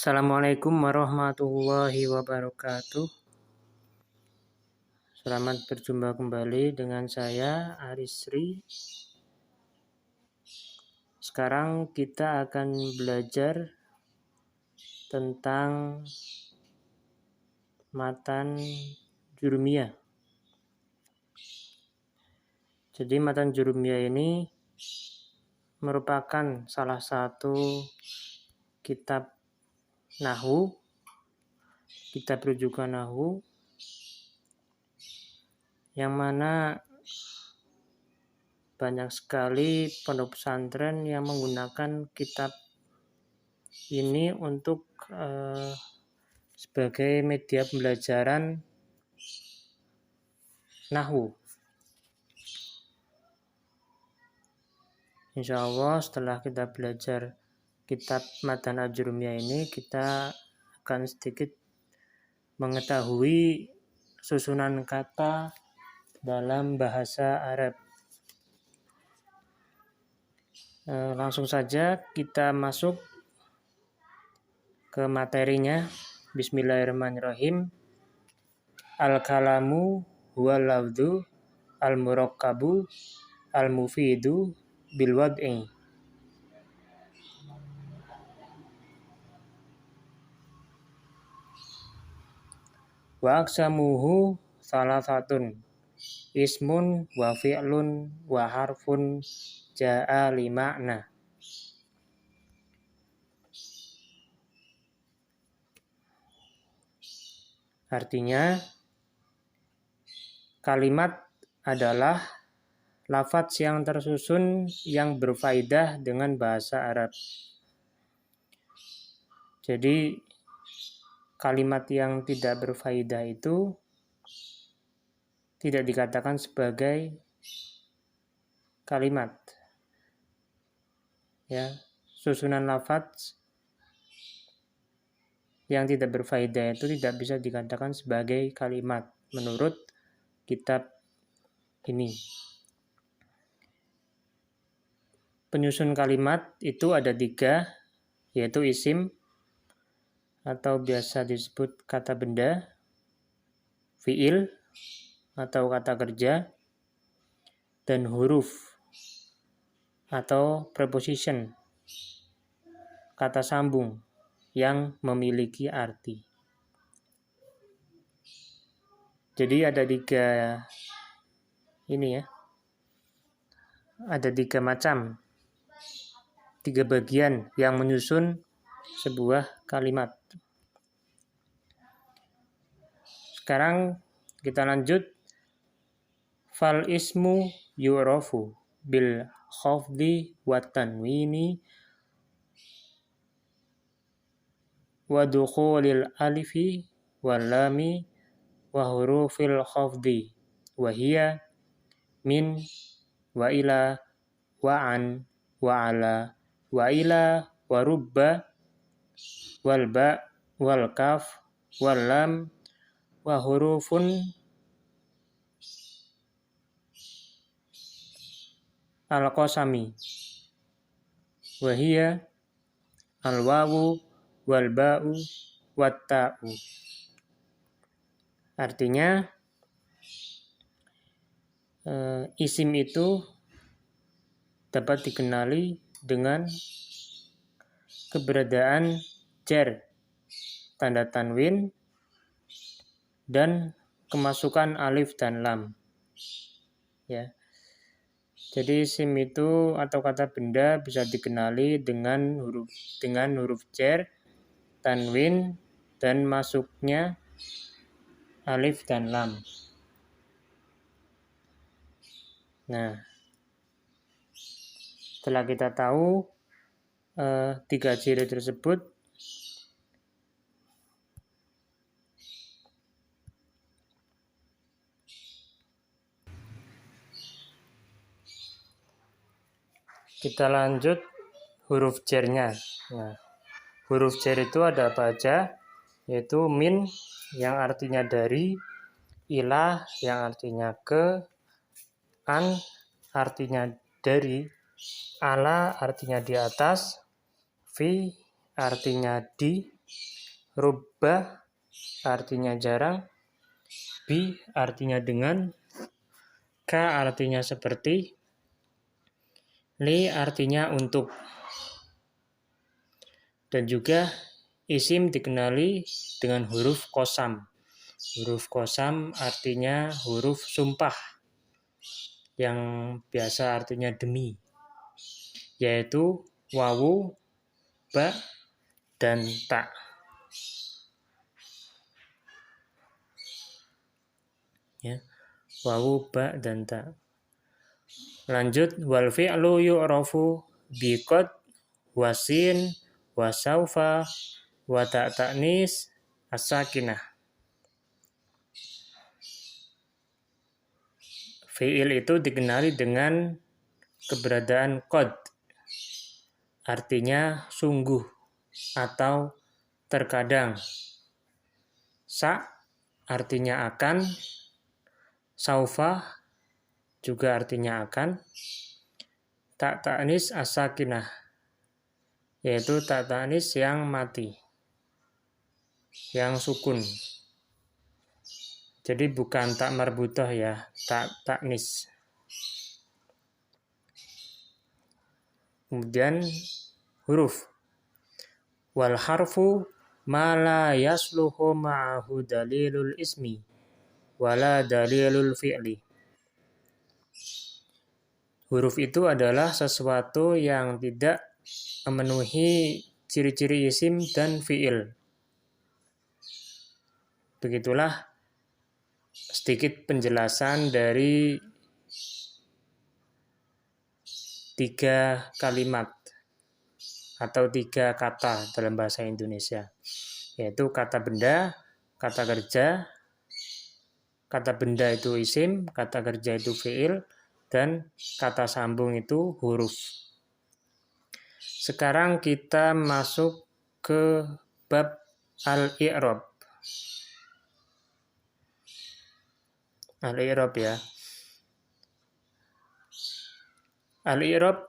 Assalamualaikum warahmatullahi wabarakatuh. Selamat berjumpa kembali dengan saya Arisri. Sekarang kita akan belajar tentang matan jurumiyah. Jadi matan jurumiyah ini merupakan salah satu kitab nahwu, kitab rujukan nahwu yang mana banyak sekali pondok pesantren yang menggunakan kitab ini untuk sebagai media pembelajaran nahwu. Insya Allah setelah kita belajar kitab Matan Al-Jurumiyah ini, kita akan sedikit mengetahui susunan kata dalam bahasa Arab. Langsung saja kita masuk ke materinya. Bismillahirrahmanirrahim. Al-kalamu huwal lafdhu al-murakkabu al-mufidu bil wad'i. Wa aqsamuhu salasatun. Ismun wa fi'lun wa harfun ja'a li ma'na. Artinya, kalimat adalah lafadz yang tersusun yang berfaedah dengan bahasa Arab. Jadi, kalimat yang tidak berfaedah itu tidak dikatakan sebagai kalimat. Ya, susunan lafadz yang tidak berfaedah itu tidak bisa dikatakan sebagai kalimat menurut kitab ini. Penyusun kalimat itu ada 3, yaitu isim atau biasa disebut kata benda, fi'il atau kata kerja, dan huruf atau preposition, kata sambung yang memiliki arti. Jadi ada 3 ini ya. Ada 3 macam, 3 bagian yang menyusun sebuah kalimat. Sekarang kita lanjut. Fal ismu yu'rafu bil khafdi wa tanwini wa dukhulil alifi wal lami wa hurufil khafdi wa hiya min wa ila wa an wa ala wa ila wa rubba wal ba wal kaf wal lam wa hurufun al-qasami wa hiya al-wawu wal ba'u wat ta'u. Artinya isim itu dapat dikenali dengan keberadaan jar, tanda tanwin, dan kemasukan alif dan lam. Ya. Jadi isim itu atau kata benda bisa dikenali dengan huruf jar, tanwin, dan masuknya alif dan lam. Nah, setelah kita tahu 3 ciri tersebut, kita lanjut huruf jarnya. Nah, huruf jar itu ada apa aja? Yaitu min yang artinya dari, ilah yang artinya ke, an artinya dari, ala artinya di atas, fi artinya di, Rubba artinya jarang, bi artinya dengan, ka artinya seperti, li artinya untuk. Dan juga isim dikenali dengan huruf qasam. Huruf qasam artinya huruf sumpah yang biasa artinya demi, yaitu wawu, ba, dan ta. Ya, wawu, ba, dan ta. Lanjut, wal fi'lu yu'rafu biqad, wasin, wasaufa, wa ta'nis, as-sakinah. Fi'il itu dikenali dengan keberadaan qad, artinya sungguh atau terkadang. Sa artinya akan, saufa juga artinya akan, ta'nis as-sakinah, yaitu ta'nis yang mati, yang sukun. Jadi bukan tak marbutah ya, ta'nis. Kemudian huruf. Wal harfu ma la yasluhu ma'ahu dalilul ismi wala dalilul fi'li. Huruf itu adalah sesuatu yang tidak memenuhi ciri-ciri isim dan fi'il. Begitulah sedikit penjelasan dari 3 kalimat atau 3 kata dalam bahasa Indonesia, yaitu kata benda, kata kerja, kata benda itu isim, kata kerja itu fi'il, dan kata sambung itu huruf. Sekarang kita masuk ke bab al-i'rab. Al-i'rab ya. Al-i'rab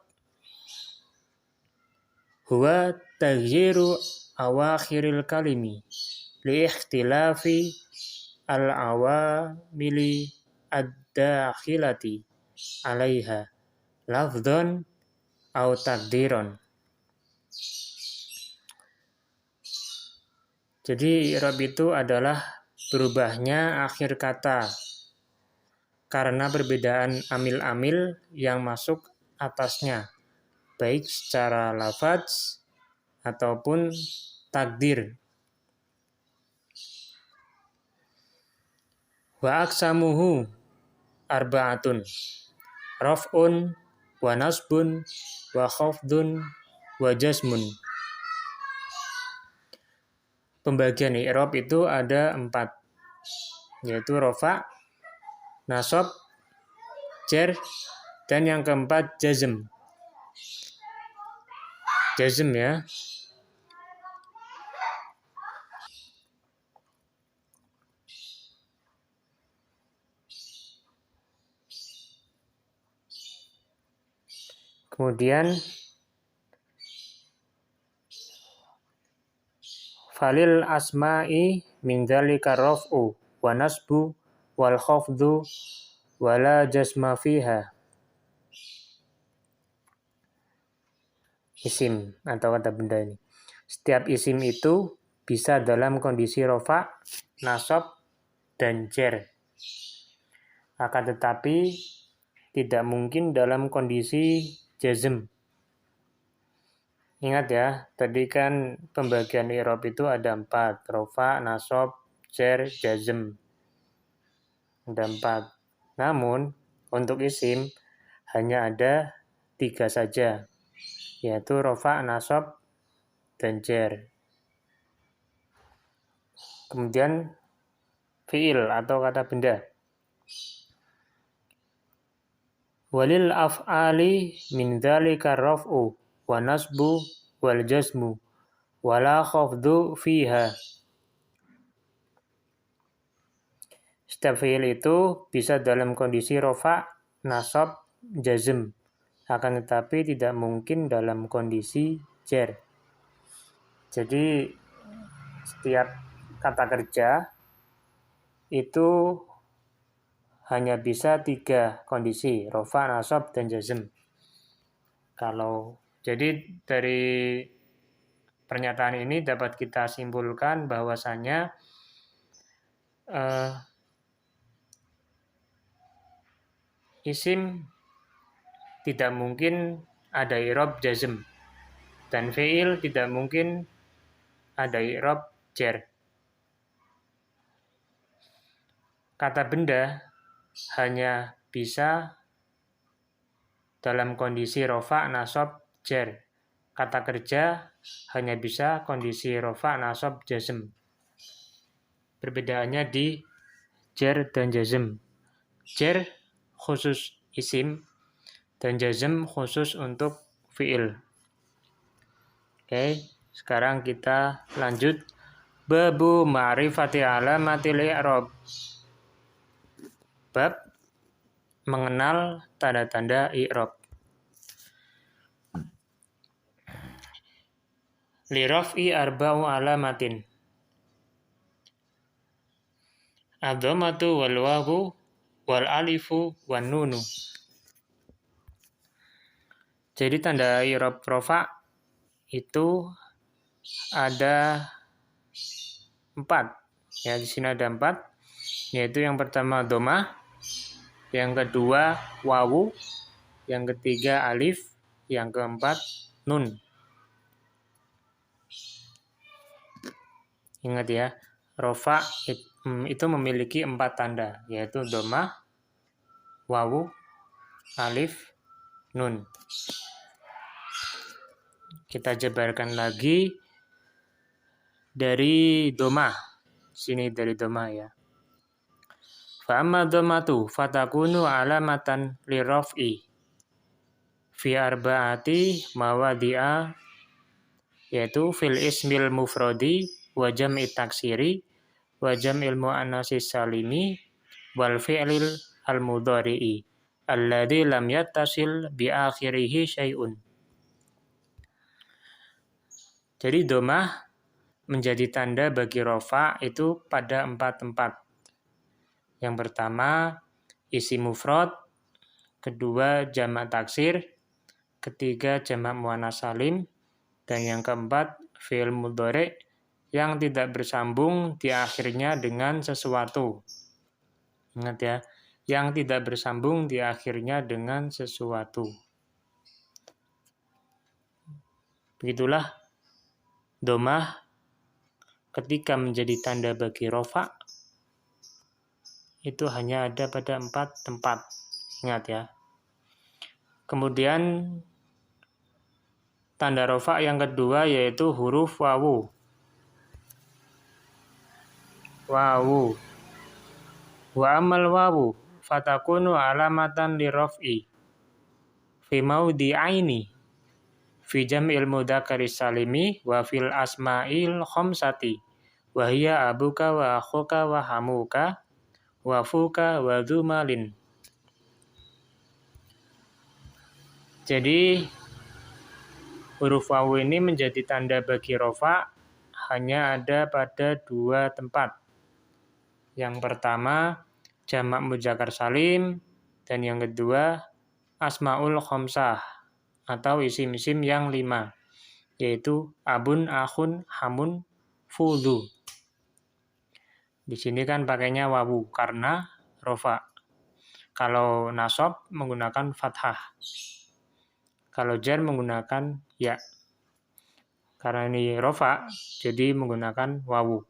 huwa taghyiru awakhiril kalimi li ikhtilafi al-awamili ad-dakhilati alaiha lafdhan au takdiron. Jadi i'rab itu adalah berubahnya akhir kata karena perbedaan amil-amil yang masuk atasnya, baik secara lafaz ataupun takdir. Wa aqsamuhu arba'atun, raf'un, wa nasbun, wa khafdun, wa jazmun. Pembagian i'rab itu ada 4, yaitu rafa', nasab, jar, dan yang keempat jazm. Jazm ya. Kemudian falil asma'i min dzalika raf'u wa nasbu wal khafdu wala jazma fiha. Isim atau kata benda ini. Setiap isim itu bisa dalam kondisi rafa', nasab, dan jar. Akan tetapi tidak mungkin dalam kondisi jazm. Ingat ya, tadi kan pembagian i'rab itu ada 4, rafa', nasab, jar, jazm. Ada 4. Namun untuk isim hanya ada 3 saja, yaitu rafa', nasab, dan jar. Kemudian fi'il atau kata benda. Walil af'ali min dzalika raf'u wa nasbu wal jazmu wala khafdu fiha. Setiap fi'il itu bisa dalam kondisi rafa', nasab, jazm. Akan tetapi tidak mungkin dalam kondisi jar. Jadi setiap kata kerja itu hanya bisa 3 kondisi, rofa, nasab, dan jazm. Jadi dari pernyataan ini dapat kita simpulkan bahwasanya isim tidak mungkin ada i'rab jazm dan fi'il tidak mungkin ada i'rab jar. Kata benda hanya bisa dalam kondisi rofa, nasab, jar. Kata kerja hanya bisa kondisi rofa, nasab, jazm. Perbedaannya di jar dan jazm. Jar khusus isim dan jazm khusus untuk fi'il. Oke, sekarang kita lanjut. Babu ma'rifati alamatil i'rab. Bab mengenal tanda-tanda i'rab. Li raf'i arba'u alamatin. Ad-dhammatu wal wawu wal alifu wan nunu. Jadi tanda i'rab rafa itu ada 4. Ya, di sini ada 4, yaitu yang pertama dhammah, yang kedua wawu, yang ketiga alif, yang keempat nun. Ingat ya, rafa itu memiliki 4 tanda, yaitu dhammah, wawu, alif, nun. Kita jabarkan lagi dari dhammah. Sini dari dhammah ya. Fa amma dhammatu fatakunu alamatan liraf'i fi arba'ati mawadi'a, yaitu fil ismil mufradi wa jam'i taksiri wa jam'il muannatsi salimi wal fi'lil al-mudhari'i alladzi lam yattasil bi akhirih syai'un. Jadi dhammah menjadi tanda bagi rafa itu pada 4 tempat. Yang pertama isim mufrad, kedua jamak taksir, ketiga jamak muannats salim, dan yang keempat fi'il mudhari' yang tidak bersambung di akhirnya dengan sesuatu. Ingat ya, yang tidak bersambung di akhirnya dengan sesuatu. Begitulah dhammah ketika menjadi tanda bagi rafa itu hanya ada pada 4 tempat. Ingat ya. Kemudian tanda rafa yang kedua yaitu huruf wawu. Wawu. Wa amal wawu fatakunu alamatan liraf'i fi mawdi'aini fi jam'il mudzakkari salimi wa fil asma'il khamsati wa hiya abuka wa akhuka wa hamuka wa fuka wa dzumalin. Jadi huruf wawu ini menjadi tanda bagi rafa hanya ada pada 2 tempat. Yang pertama jamak mudzakkar salim, dan yang kedua asmaul khamsah atau isim-isim yang 5, yaitu abun, akhun, hamun, fudhu. Di sini kan pakainya wawu karena rafa. Kalau nasab menggunakan fathah. Kalau jar menggunakan ya. Karena ini rafa, jadi menggunakan wawu.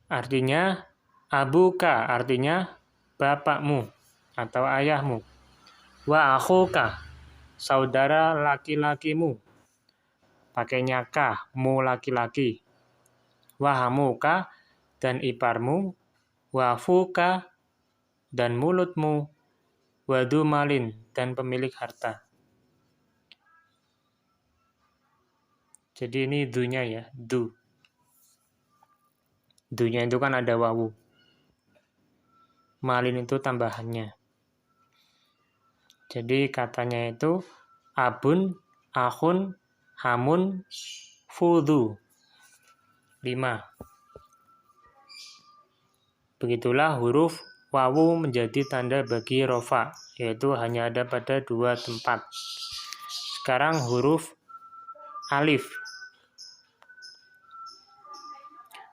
Artinya abuka, artinya bapakmu atau ayahmu. Wa akhuka, saudara laki-lakimu. Pakainya ka, mu laki-laki. Wa hamuka, dan iparmu. Wa fuka, dan mulutmu. Wa dzumalin, dan pemilik harta. Jadi ini dunya ya, du. Dunya itu kan ada wawu. Malin itu tambahannya. Jadi katanya itu abun, akhun, hamun, fudhu 5. Begitulah huruf wawu menjadi tanda bagi rofa, yaitu hanya ada pada 2 tempat. Sekarang huruf alif.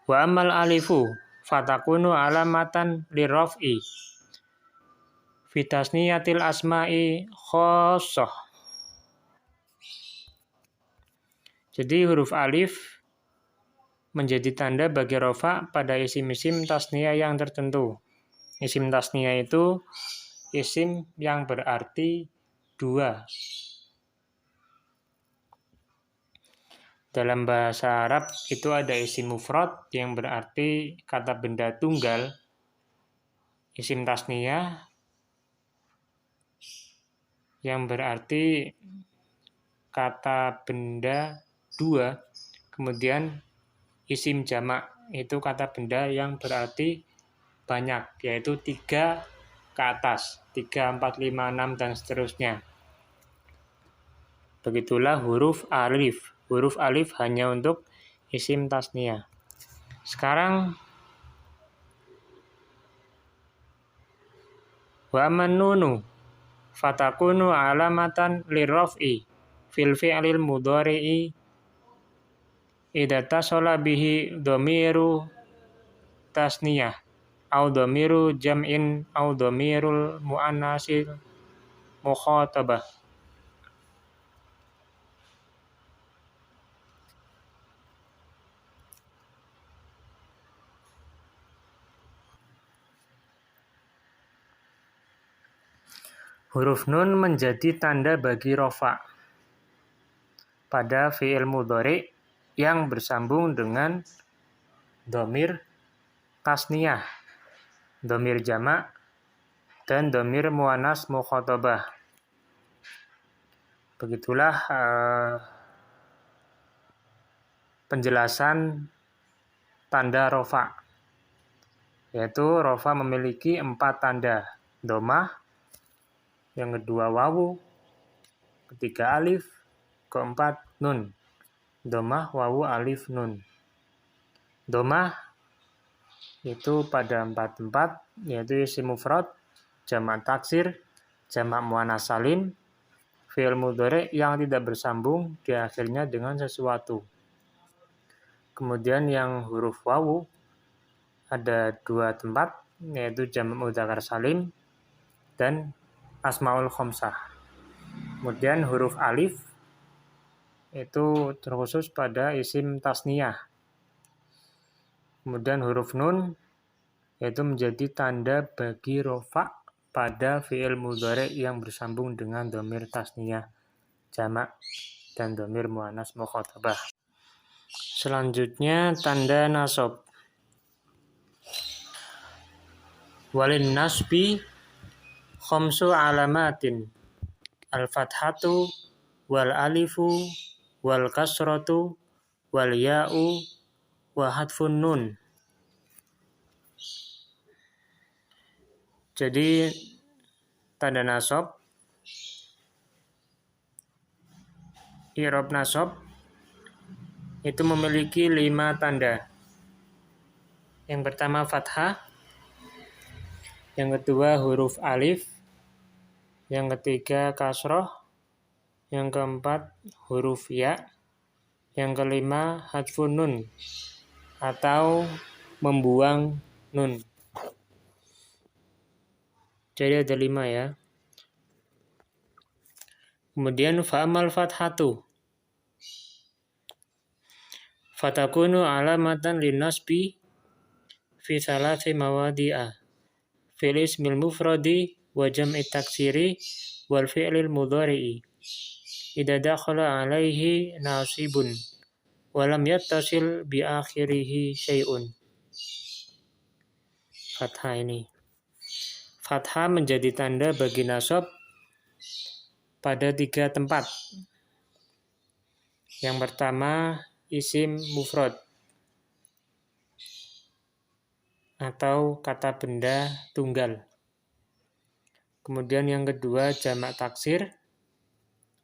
Wa amal alifu fatakunu alamatan lirraf'i fitasniyatil asma'i khosoh. Jadi huruf alif menjadi tanda bagi rofa pada isim-isim tasniyah yang tertentu. Isim tasniyah itu isim yang berarti 2. Dalam bahasa Arab itu ada isim mufrad yang berarti kata benda tunggal, isim tasniyah yang berarti kata benda 2, kemudian isim jamak itu kata benda yang berarti banyak, yaitu 3 ke atas, 3, 4, 5, 6, dan seterusnya. Begitulah huruf alif. Huruf alif hanya untuk isim tasniyah. Sekarang wa man nunu fatakunu alamatan lirraf'i fil fi'lil mudhari'i idza tasala bihi dhamiru tasniyah au dhamiru jam'in au dhamirul muannasil mukhatabah. Huruf nun menjadi tanda bagi rofa pada fi'il mudhari yang bersambung dengan dhamir tasniyah, dhamir jamak, dan dhamir muannas mukhatabah. Begitulah penjelasan tanda rofa, yaitu rofa memiliki 4 tanda: domah, yang kedua wawu, ketiga alif, keempat nun. Domah, wawu, alif, nun. Domah itu pada 4 tempat, yaitu isim mufrad, jamak taksir, jamak muannas salim, fi'il mudhari yang tidak bersambung di akhirnya dengan sesuatu. Kemudian yang huruf wawu ada 2 tempat, yaitu jamak mudzakkar salim dan asmaul khamsah. Kemudian huruf alif itu terkhusus pada isim tasniyah. Kemudian huruf nun yaitu menjadi tanda bagi rofa pada fi'il mudhari yang bersambung dengan dhamir tasniyah, jamak, dan dhamir muannas mukhatabah. Selanjutnya tanda nasab. Walin nasbi khamsu alamatin al-fathatu wal alifu wal kasratu wal ya'u wa hadfun nun. Jadi tanda nasab, i'rab nasab itu memiliki 5 tanda. Yang pertama fathah, yang kedua huruf alif, yang ketiga kasroh, yang keempat huruf ya, yang kelima hadfun nun atau membuang nun. Jadi ada 5 ya. Kemudian fa'amal fathatu fatakunu alamatan linnasbi fi thalathi mawadi'a fil ismil mufradi wa jam'i taksiri wal fi'lil mudhari'i idza dakhala alaihi nasibun wa lam yattasil bi akhirihi syai'un. Fathah ini. Fathah menjadi tanda bagi nasab pada 3 tempat. Yang pertama isim mufrad atau kata benda tunggal. Kemudian yang kedua jamak taksir,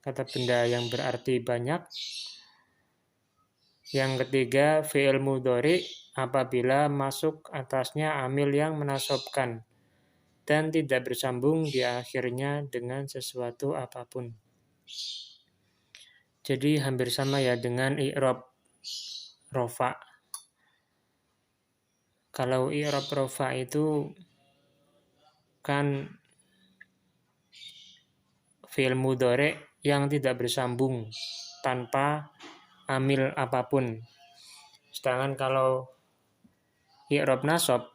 kata benda yang berarti banyak. Yang ketiga, fi'il mudhari apabila masuk atasnya amil yang menasobkan dan tidak bersambung di akhirnya dengan sesuatu apapun. Jadi hampir sama ya dengan i'rab rofa. Kalau i'rab rofa itu kan fi'il mudhari yang tidak bersambung tanpa amil apapun. Sedangkan kalau i'rab nasab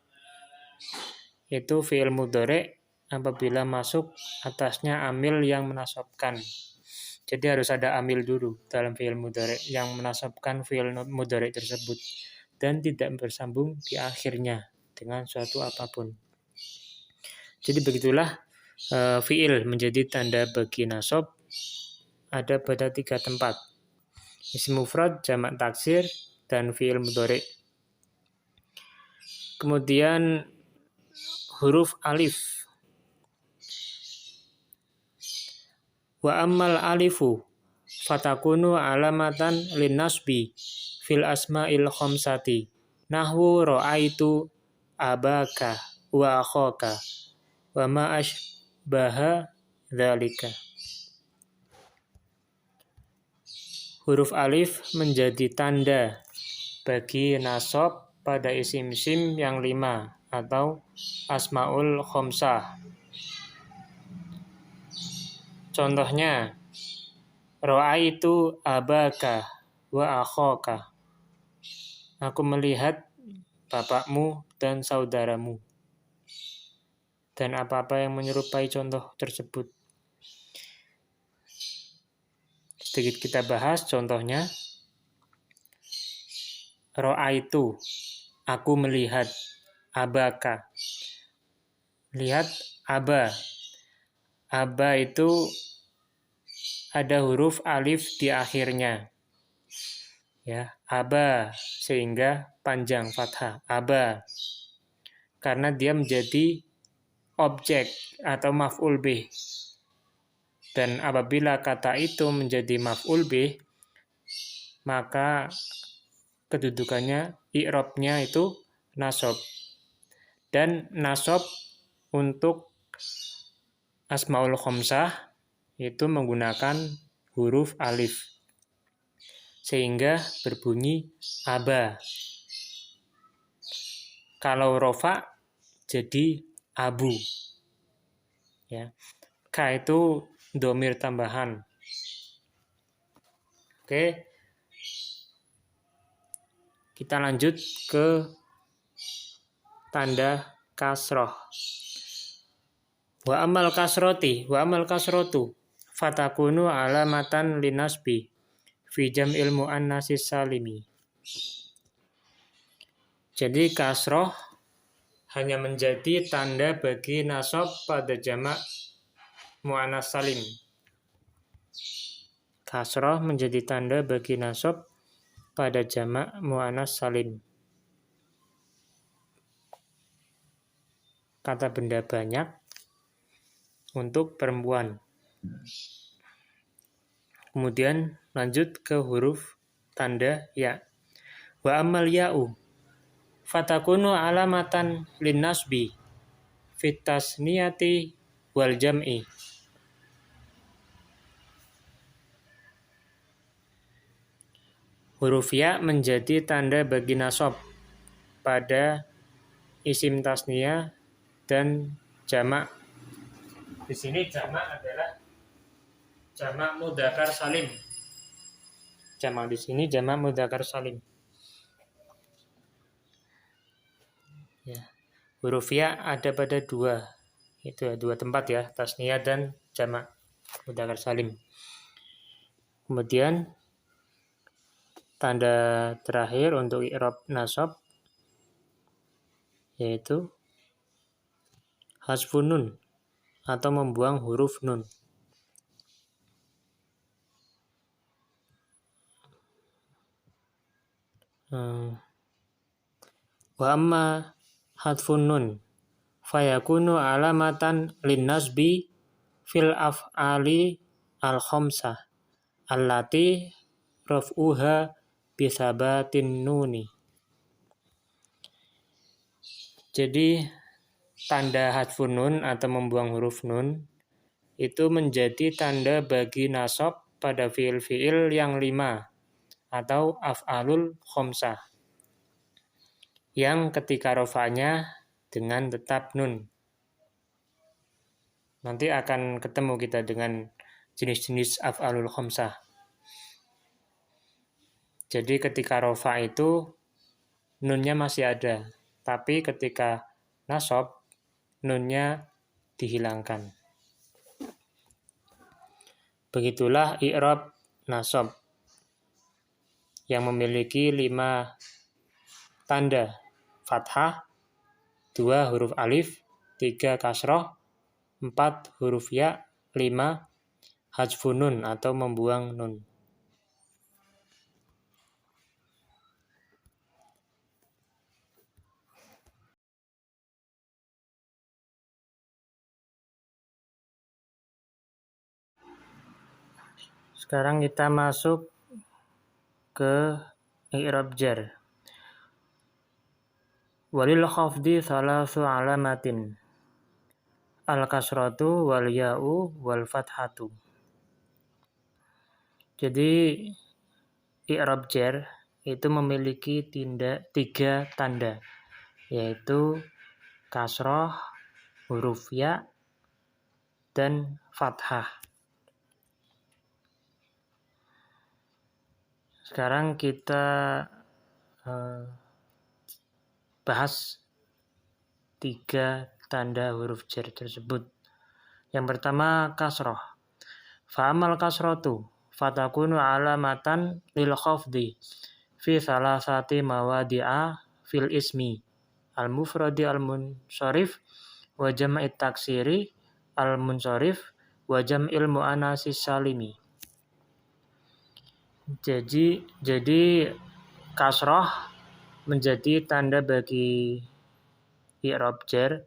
itu fi'il mudhari apabila masuk atasnya amil yang menasabkan. Jadi harus ada amil dulu dalam fi'il mudhari yang menasabkan fi'il mudhari tersebut dan tidak bersambung di akhirnya dengan suatu apapun. Jadi begitulah fi'il menjadi tanda bagi nasab ada pada 3 tempat. Isim mufrad, jamak taksir, dan fi'il mudhari. Kemudian huruf alif. Wa ammal alifu fatakunu alamatan linnasbi fil asma'il khamsati. Nahwu ra'aitu abaka wa akhaka wa ma ashbaha dzalika. Huruf alif menjadi tanda bagi nasab pada isim-isim yang 5 atau asmaul khamsah. Contohnya, ra'aitu abaka wa akhaka. Aku melihat bapakmu dan saudaramu. Dan apa-apa yang menyerupai contoh tersebut. Sedikit kita bahas contohnya. Ra'aitu, aku melihat. Abaka, lihat aba. Aba itu ada huruf alif di akhirnya. Ya, aba sehingga panjang fathah. Aba. Karena dia menjadi objek atau maf'ul bih. Dan apabila kata itu menjadi maf'ul bih, maka kedudukannya i'rabnya itu nasab. Dan nasab untuk asmaul khamsah itu menggunakan huruf alif. Sehingga berbunyi aba. Kalau rofa jadi abu. Ya. Ka itu dhamir tambahan. Oke. Kita lanjut ke tanda kasroh. Wa amal kasrotu fatakunu alamatan linasbi fi jam'il muannasis salimi. Jadi kasroh hanya menjadi tanda bagi nasab pada jamak muannas salim. Kasroh menjadi tanda bagi nasab pada jamak muannas salim. Kata benda banyak untuk perempuan. Kemudian lanjut ke huruf tanda ya. Wa ammal ya'u fatakunu alamatan linnasbi fit tasniyati wal jam'i. Huruf ya menjadi tanda bagi nasab pada isim tasniyah dan jamak. Di sini jamak adalah jamak mudzakkar salim. Jamak di sini jamak mudzakkar salim. Ya. Huruf ya ada pada 2. Itu 2 tempat ya, tasniyah dan jamak mudzakkar salim. Kemudian tanda terakhir untuk i'rab nasab yaitu hasfun nun atau membuang huruf nun. Wa amma hadfun nun fayakunu alamatan linnasbi fil af'ali al-khamsah allati raf'uha bisabatin nuni. Jadi tanda hadfun nun atau membuang huruf nun itu menjadi tanda bagi nasab pada fiil-fiil yang 5 atau af'alul khomsah yang ketika rofa'nya dengan tetap nun. Nanti akan ketemu kita dengan jenis-jenis af'alul khomsah. Jadi ketika rofa itu nunnya masih ada, tapi ketika nasab nunnya dihilangkan. Begitulah i'rab nasab yang memiliki 5 tanda: fathah, 2 huruf alif, 3 kasroh, 4 huruf ya, 5 hadzfun nun atau membuang nun. Sekarang kita masuk ke i'rab jar. Walil khafdi salasu alamatin, al-kasratu wal ya'u wal fathatu. Jadi i'rab jar itu memiliki 3 tanda, yaitu kasroh, huruf ya, dan fathah. Sekarang kita bahas 3 tanda huruf jar tersebut. Yang pertama kasroh. Fa'amal kasrotu fatakunu alamatan lil khafdi fi salasati mawadi'a fil ismi al-mufradi al-munsharif wa jam'i taksiri al-munsharif wa jam'il mu'anasi salimi. Jadi kasroh menjadi tanda bagi i'rab jar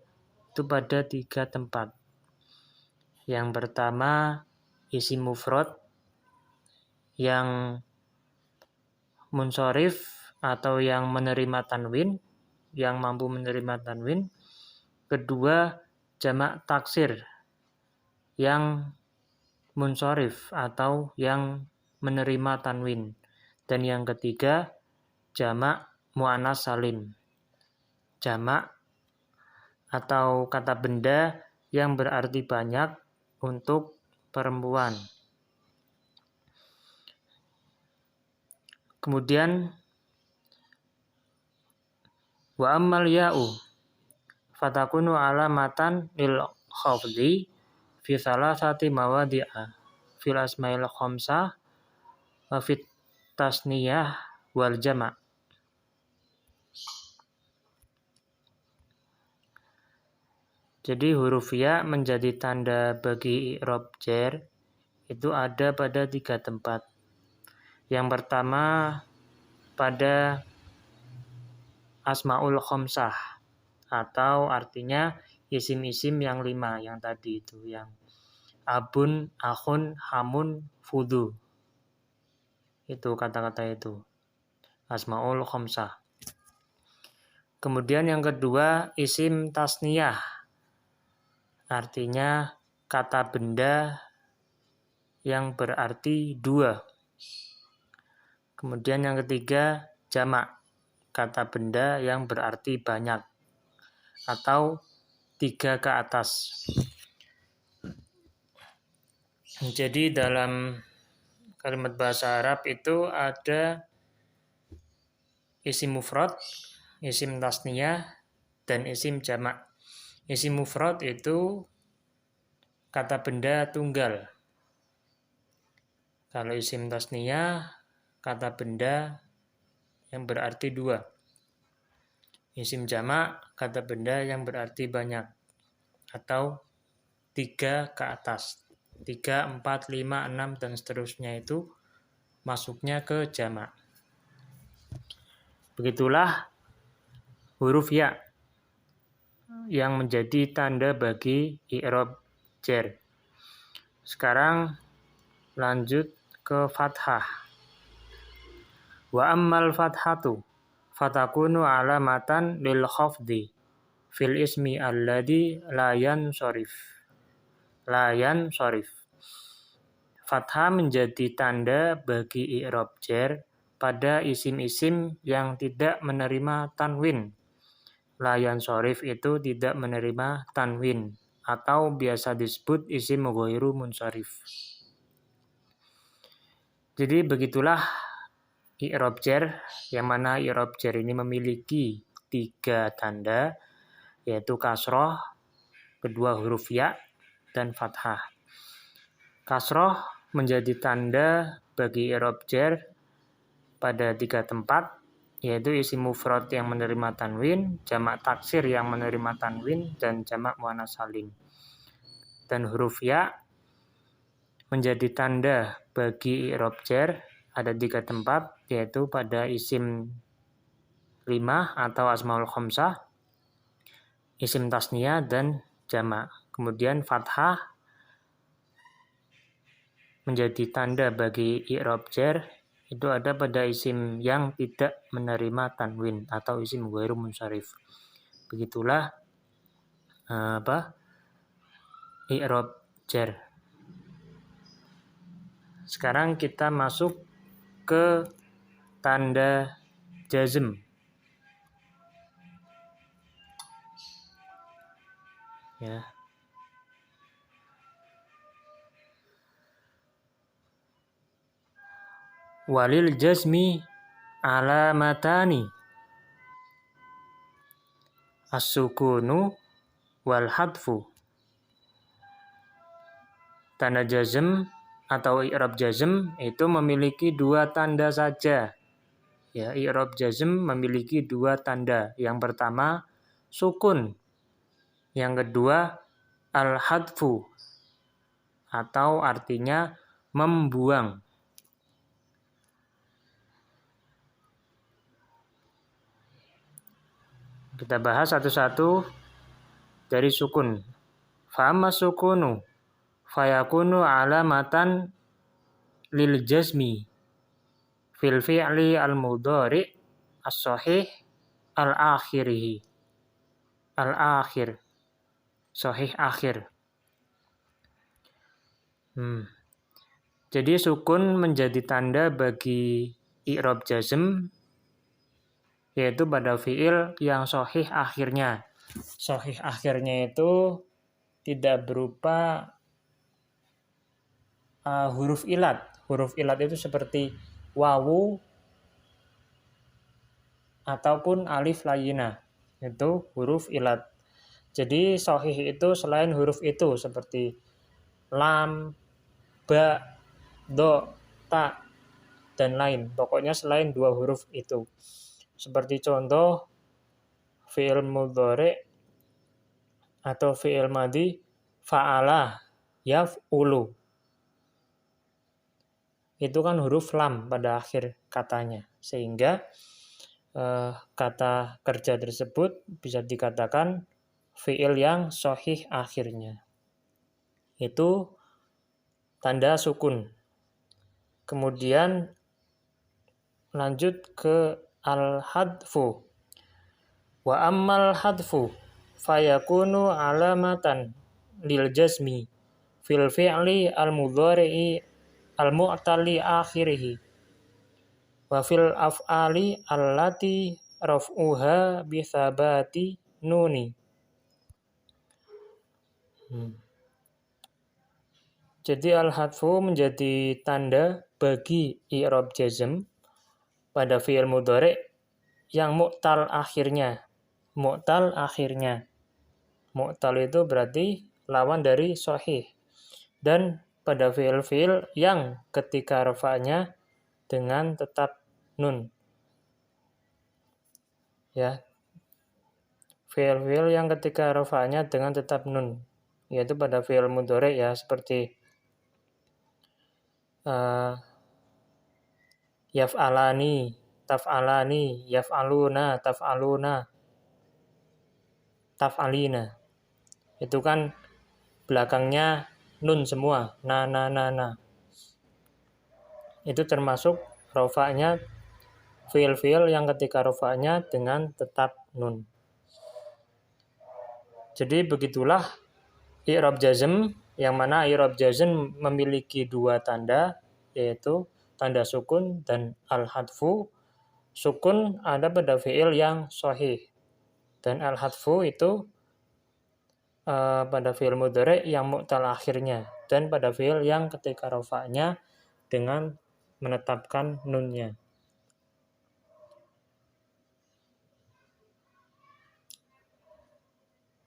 itu pada 3 tempat. Yang pertama isim mufrad yang munsharif atau yang menerima tanwin, yang mampu menerima tanwin. Kedua jamak taksir yang munsharif atau yang menerima tanwin. Dan yang ketiga jamak muannas salim, jamak atau kata benda yang berarti banyak untuk perempuan. Kemudian wa ammal ya'u fatakunu alamatan lil khafdi fi salasati mawadi'a fil asmail khamsah wa fit tasniyah wal jama'. Jadi huruf ya menjadi tanda bagi i'rab jar itu ada pada 3 tempat. Yang pertama pada asmaul khamsah atau artinya isim-isim yang 5 yang tadi itu, yang abun, akhun, hamun, fudu. Itu kata-kata itu. Asmaul khamsah. Kemudian yang kedua isim tasniyah. Artinya kata benda yang berarti 2. Kemudian yang ketiga jamak, kata benda yang berarti banyak atau 3 ke atas. Jadi dalam kalimat bahasa Arab itu ada isim mufrad, isim tasniyah, dan isim jamak. Isim mufrad itu kata benda tunggal. Kalau isim tasniyah kata benda yang berarti 2. Isim jamak kata benda yang berarti banyak atau 3 ke atas. 3, 4, 5, 6 dan seterusnya itu masuknya ke jamak. Begitulah huruf ya yang menjadi tanda bagi i'rab jar. Sekarang lanjut ke fathah. Wa ammal fathatu fatakunu alamatan lil khafdi fil ismi alladhi la yansharif. Fathah menjadi tanda bagi i'rab jar pada isim-isim yang tidak menerima tanwin. La yansharif itu tidak menerima tanwin atau biasa disebut isim ghairu munsharif. Jadi begitulah i'rab jar, yang mana i'rab jar ini memiliki 3 tanda, yaitu kasroh, kedua huruf ya, dan fathah. Kasroh menjadi tanda bagi i'rab jar pada 3 tempat, yaitu isim mufrad yang menerima tanwin, jamak taksir yang menerima tanwin, dan jamak muannats salim. Dan huruf ya menjadi tanda bagi i'rab jar ada 3 tempat, yaitu pada isim 5 atau asmaul khamsah, isim tasniyah, dan jamak. Kemudian fathah menjadi tanda bagi i'rab jar itu ada pada isim yang tidak menerima tanwin atau isim ghairu munsharif. Begitulah i'rab jar. Sekarang kita masuk ke tanda jazm. Ya. Walil jazmi alamatani as-sukunu wal hadfu. Tanda jazm atau i'rab jazm itu memiliki 2 tanda saja. Ya, i'rab jazm memiliki 2 tanda. Yang pertama sukun, yang kedua al-hadfu atau artinya membuang. Kita bahas satu-satu dari sukun. Fa'amma sukunu fayakunu alamatan lil jazmi fil fi'li al-mudhari as-sahih al-akhir. Sahih akhir. Jadi sukun menjadi tanda bagi i'rab jazm, yaitu pada fi'il yang sahih akhirnya. Sahih akhirnya itu tidak berupa huruf ilat. Huruf ilat itu seperti wawu ataupun alif layinah. Itu huruf ilat. Jadi sahih itu selain huruf itu seperti lam, ba, do, ta, dan lain. Pokoknya selain 2 huruf itu. Seperti contoh fi'il mudhari atau fi'il madhi fa'ala yaf'ulu. Itu kan huruf lam pada akhir katanya. Sehingga kata kerja tersebut bisa dikatakan fi'il yang sahih akhirnya. Itu tanda sukun. Kemudian lanjut ke al-hadfu. Wa ammal hadfu fayakunu alamatan lil jazmi fil fi'li al-mudhari'i al-mu'tali akhirih wa fil af'ali allati raf'uha bi thabati nuni. Jadi al-hadfu menjadi tanda bagi i'rab jazm pada fi'il mudhari yang mu'tal akhirnya. Mu'tal itu berarti lawan dari sahih. Dan pada fi'il-fi'il yang ketika rafa'nya dengan tetap nun. Ya. Fi'il-fi'il yang ketika rafa'nya dengan tetap nun, yaitu pada fi'il mudhari ya, seperti yaf'alani, taf'alani, yaf'aluna, taf'aluna, taf'alina. Itu kan belakangnya nun semua, na. Itu termasuk rafa'nya fiil-fiil yang ketika rofa'nya dengan tetap nun. Jadi begitulah i'rab jazm, yang mana i'rab jazm memiliki dua tanda, yaitu tanda sukun dan al-hadfu. Sukun ada pada fiil yang sahih, dan al-hadfu itu pada fiil mudhari yang mu'tal akhirnya, dan pada fiil yang ketika rofa'nya dengan menetapkan nunnya.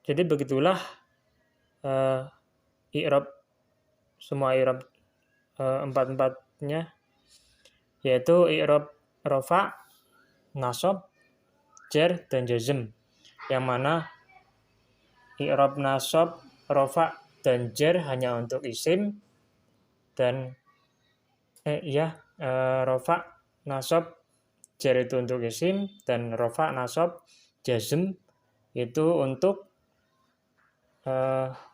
Jadi begitulah i'rab, semua i'rab empat-empatnya, yaitu i'rab rofa, nasab, jar, dan jazm. Yang mana i'rab nasab, rofa, dan jar hanya untuk isim, dan rofa, nasab, jar itu untuk isim, dan rofa, nasab, jazm itu untuk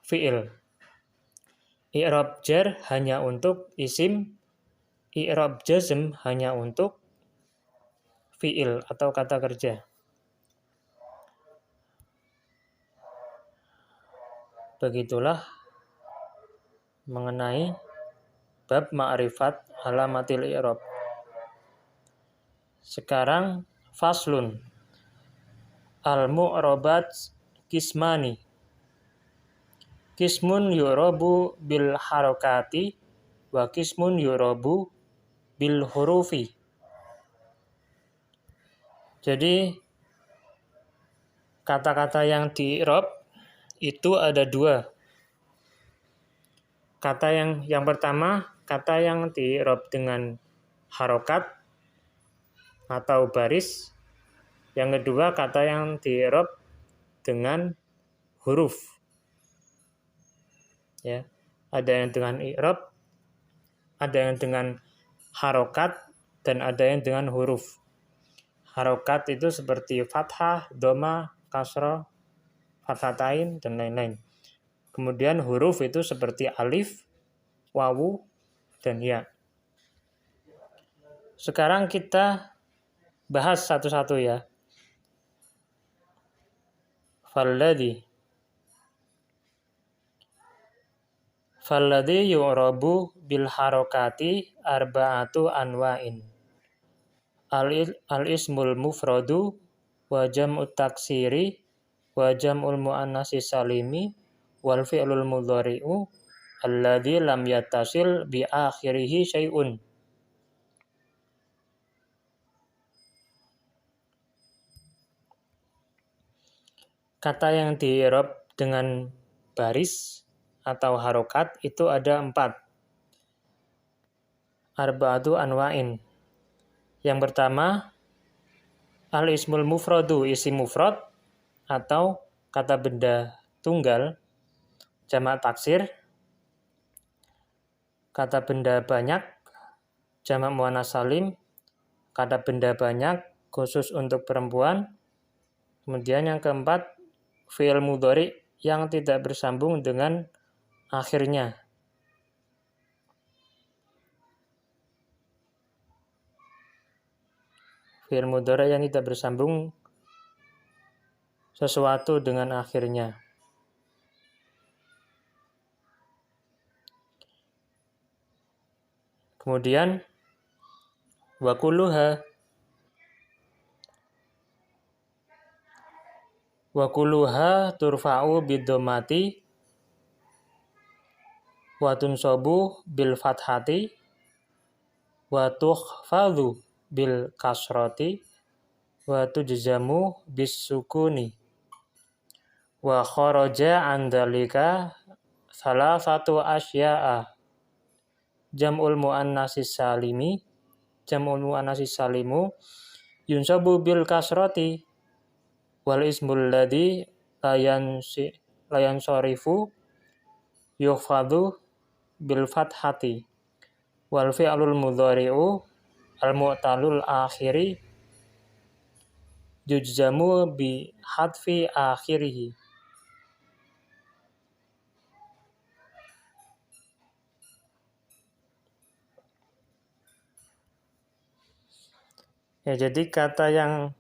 fiil. I'rab jar hanya untuk isim, i'rab jazm hanya untuk fiil atau kata kerja. Begitulah mengenai bab ma'rifat alamatil i'rab. Sekarang faslun. Al-mu'rabat kismani. Kismun yu'rabu bil harokati wa kismun yu'rabu bil hurufi. Jadi kata-kata yang di-i'rab itu ada dua. Kata yang pertama, kata yang di-i'rab dengan harokat atau baris. Yang kedua, kata yang di-i'rab dengan huruf. Ya, ada yang dengan i'rab, ada yang dengan harokat, dan ada yang dengan huruf. Harokat itu seperti fathah, dhamma, kasrah, fathatain, dan lain-lain. Kemudian huruf itu seperti alif, wawu, dan ya. Sekarang kita bahas satu-satu ya. Falladhi yu'rabu bil harokati arba'atu anwa'in. Al-ismul mufradu wa jam'ut taksiri wa jam'ul muannasi salimi wal fi'lul mudhari'u alladhi lam yattasil bi akhirihi syai'un. Kata yang di-i'rab dengan baris atau harokat itu ada 4. Arba'atu anwa'in. Yang pertama, al-ismul mufradu, isim mufrad atau kata benda tunggal, jamak taksir. Kata benda banyak, jamak muannas salim. Kata benda banyak khusus untuk perempuan. Kemudian yang keempat, fi'il mudhari yang tidak bersambung dengan akhirnya. Fi'il mudhari yang tidak bersambung sesuatu dengan akhirnya. Kemudian wa kulluha turfa'u bidhammati wa tunsabu bil fathati wa tukhfadhu bil kasrati wa tujzamu bis sukuni wa kharaja an dzalika salasatu asya'a. Jam'ul muannatsis salimi, jam'ul muannatsis salimu yunsabu bil kasrati wal ismul ladzi layan shorifu yukhfadhu bil fathati wal fi'lul mudhari'u al mu'talul akhiri yujzamu bi hadfi akhirihi. Ya, jadi kata yang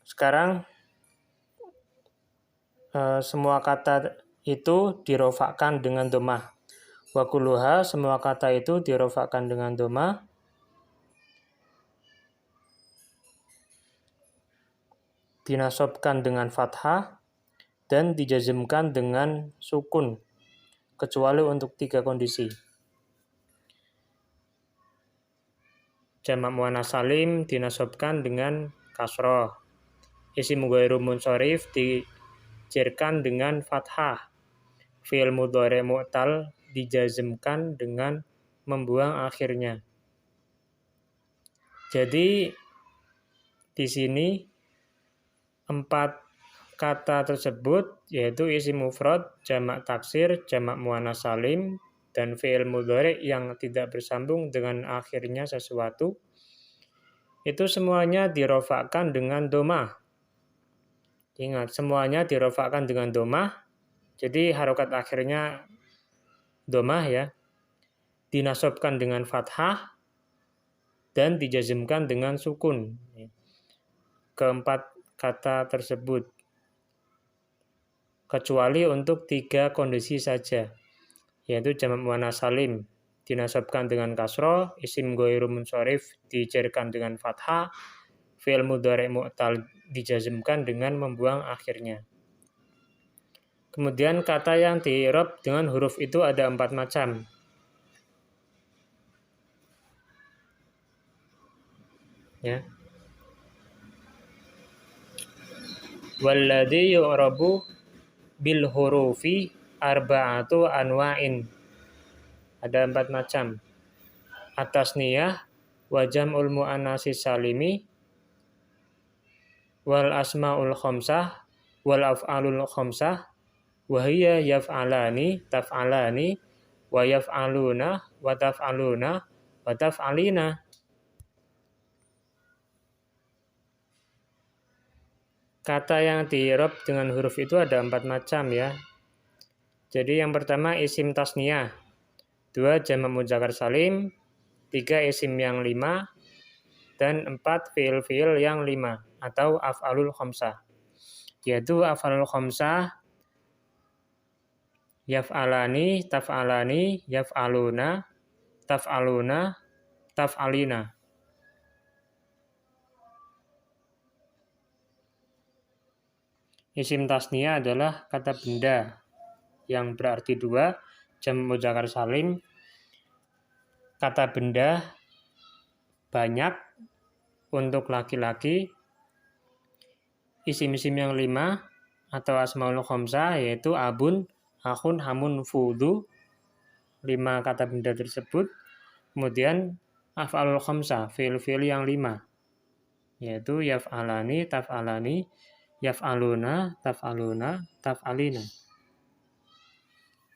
sekarang semua kata itu dirofakkan dengan domah. Wa kulluha, semua kata itu dirofakkan dengan domah. Dinasobkan dengan fathah dan dijazmkan dengan sukun, kecuali untuk 3 kondisi. Jamak muannas salim dinasobkan dengan kasroh. Isim ghairu munsharif dijerkan dengan fathah. Fi'il mudhari' mu'tal dijazmkan dengan membuang akhirnya. Jadi di sini 4 kata tersebut yaitu isim mufrad, jamak taksir, jamak muannas salim, dan fi'il mudhari' yang tidak bersambung dengan akhirnya sesuatu, itu semuanya dirofakkan dengan domah. Ingat, semuanya dirofakkan dengan domah, jadi harokat akhirnya domah ya, dinasobkan dengan fathah, dan dijazmkan dengan sukun. Keempat kata tersebut, kecuali untuk 3 kondisi saja, yaitu jamak muannas salim dinasobkan dengan kasroh, isim ghairu munsharif dijerkan dengan fathah, fi'il mudhari' mu'tal dijazmkan dengan membuang akhirnya. Kemudian kata yang di-i'rab dengan huruf itu ada 4 macam. Ya. Walladzi yu'rabu bil hurufi arba'atu anwa'in. Ada 4 macam. At-tasniyah wa jam'ul muannatsis salimi wal asmaul khamsah wal af'alul khamsah wa hiya yaf'alani, taf'alani, wa yaf'aluna, wa taf'aluna, wa taf'alina. Kata yang di-i'rab dengan huruf itu ada 4 macam ya. Jadi yang pertama isim tasniyah, 2 jamak mudzakkar salim, 3 isim yang 5, dan 4 fi'il-fi'il yang 5 atau af'alul khamsah. Yaitu af'alul khamsah yaf'alani, taf'alani, yaf'aluna, taf'aluna, taf'alina. Isim tasniyah adalah kata benda yang berarti 2, jamak mudzakkar salim. Kata benda banyak untuk laki-laki. Isim-isim yang 5 atau asmaul khamsah yaitu abun, akhun, hamun, fudu. 5 kata benda tersebut. Kemudian af'alul khamsah, fi'il-fi'il yang 5 yaitu yaf'alani, taf'alani, yaf'aluna, taf'aluna, taf'alina.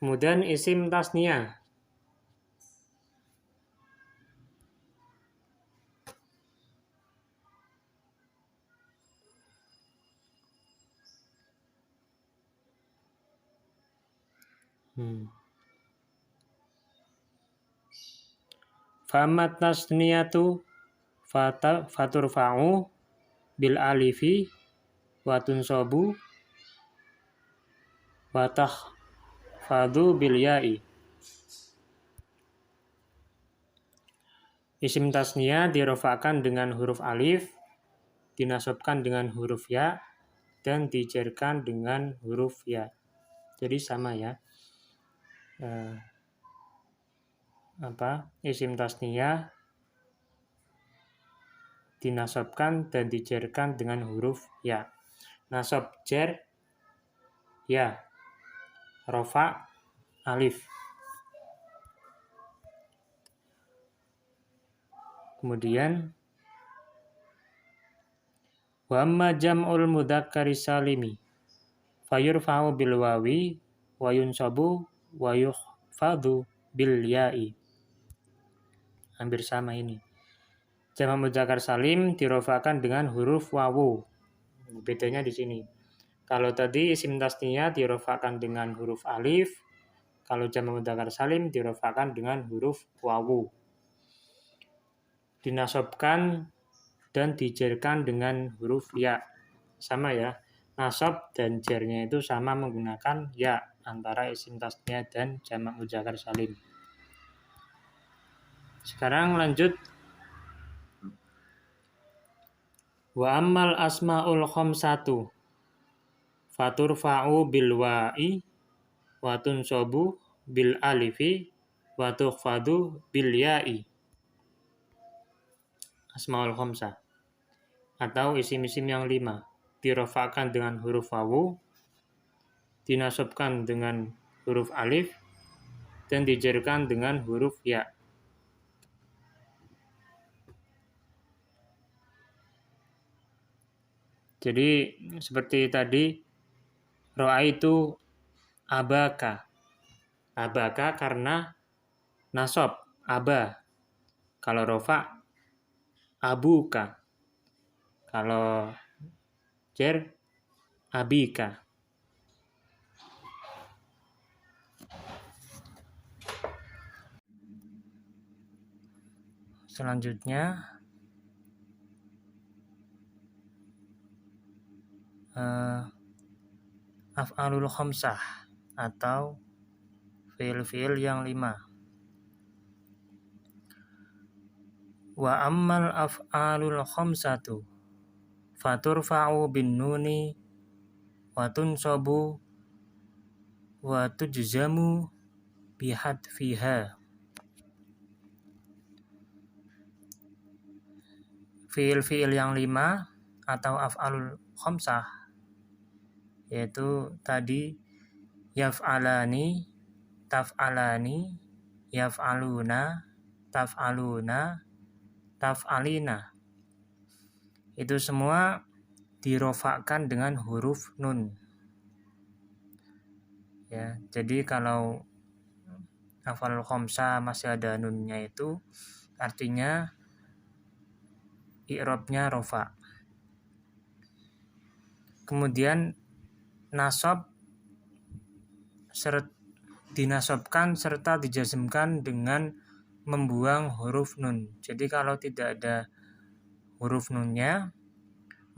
Kemudian isim tasniyah. Famat tasniyatu faturfa'u bil alifi wa tunsabu wa takhfadu bil ya'i. Isim tasniyah dirofakkan dengan huruf alif, dinasobkan dengan huruf ya, dan dijerkan dengan huruf ya. Jadi sama ya. Isim tasniyah dinasobkan dan dijerkan dengan huruf ya. Nasab jer ya, rofa alif. Kemudian wa amma jam'ul mudzakkari salimi fayurfa'u bil wawi wa yunsabu wa yukhfadu bil ya'i. Hampir sama ini. Jamak mudzakkar salim dirofakan dengan huruf wawu. Bedanya di sini. Kalau tadi isim tasniyah dirofakan dengan huruf alif, kalau jamak mudzakkar salim dirofakan dengan huruf wawu. Dinasobkan dan dijerkan dengan huruf ya. Sama ya, nasab dan jernya itu sama menggunakan ya antara isim tasniyah dan jamak mudzakkar salim. Sekarang lanjut. Wa ammal asmaul khamsatu faturfa'u bil wa'i wa tunsabu bil alifi wa tukhfadu bil ya'i. Asmaul khamsah atau isim-isim yang 5 dirofakkan dengan huruf wawu, dinasabkan dengan huruf alif, dan dijerkan dengan huruf ya. Jadi seperti tadi, ra'aitu abaka. Abaka karena nasab, aba. Kalau rofa, abuka. Kalau jer, abika. Selanjutnya af'alul khamsah atau fi'il-fi'il yang 5. Wa ammal af'alul khamsatu faturfa'u bin nuni wa tunsabu wa tujzamu bihadfiha. Fi'il-fi'il yang 5 atau af'alul khamsah yaitu tadi yaf'alani, taf'alani, yaf'aluna, taf'aluna, taf'alina. Itu semua dirofakkan dengan huruf nun. Ya, jadi kalau af'alul khamsah masih ada nunnya itu artinya i'rabnya rofa. Kemudian nasab dinasabkan serta dijazmkan dengan membuang huruf nun. Jadi kalau tidak ada huruf nunnya,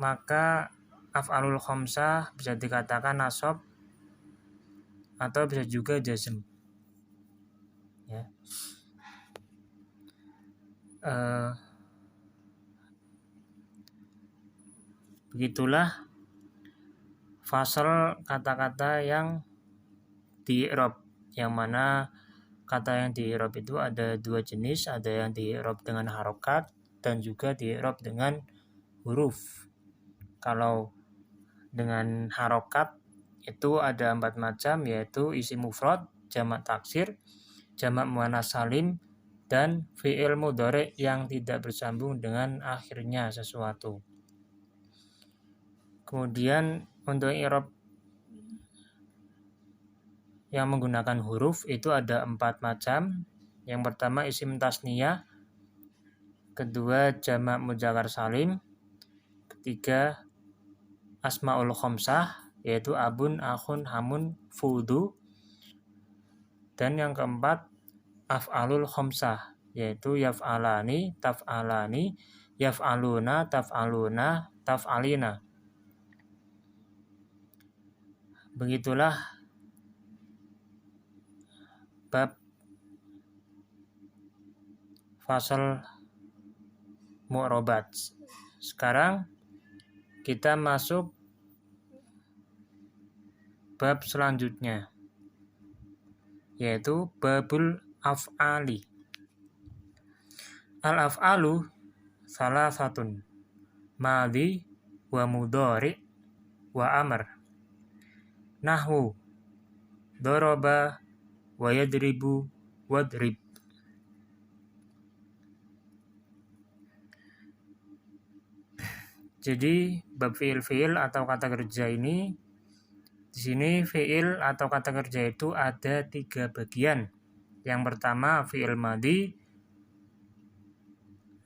maka af'alul khamsah bisa dikatakan nasab atau bisa juga jazm. Ya. Begitulah fasal kata-kata yang di-i'rab, yang mana kata yang di-i'rab itu ada 2 jenis, ada yang di-i'rab dengan harokat dan juga di-i'rab dengan huruf. Kalau dengan harokat itu ada 4 macam, yaitu isim mufrad, jamak taksir, jamak muannats salim, dan fi'il mudhari yang tidak bersambung dengan akhirnya sesuatu. Kemudian untuk i'rab yang menggunakan huruf itu ada 4 macam. Yang pertama isim tasniyah, kedua jamak mudzakkar salim, ketiga asmaul khamsah yaitu abun, akhun, hamun, fudu, dan yang keempat af'alul khamsah yaitu yaf'alani, taf'alani, yaf'aluna, taf'aluna, taf'alina. Begitulah bab fasal mu'robat. Sekarang kita masuk bab selanjutnya, yaitu babul af'ali. Al-af'alu salah satun, madhi wa mudhari wa amr. Nahwu daraba wa yadribu wadrib. Jadi bab fi'il-fi'il atau kata kerja ini, di sini fi'il atau kata kerja itu ada 3 bagian. Yang pertama fi'il madhi